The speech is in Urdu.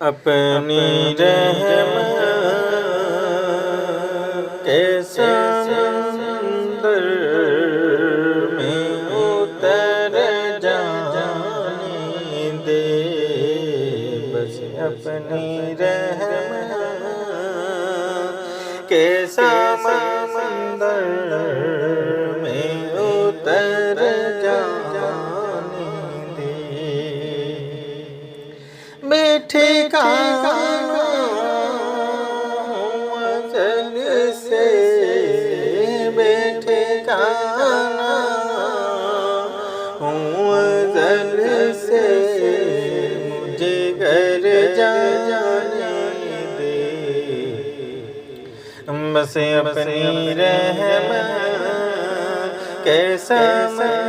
اپنی رحمت کے سمندر میں اتر جانے دے، بس اپنی رحمت کے سمندر میں اتر جانے دے، بے ٹھکانہ ازل سے، بے ٹھکانہ ازل سے مجھے گھر جانے دے، بس اپنی رحمت کے سمندر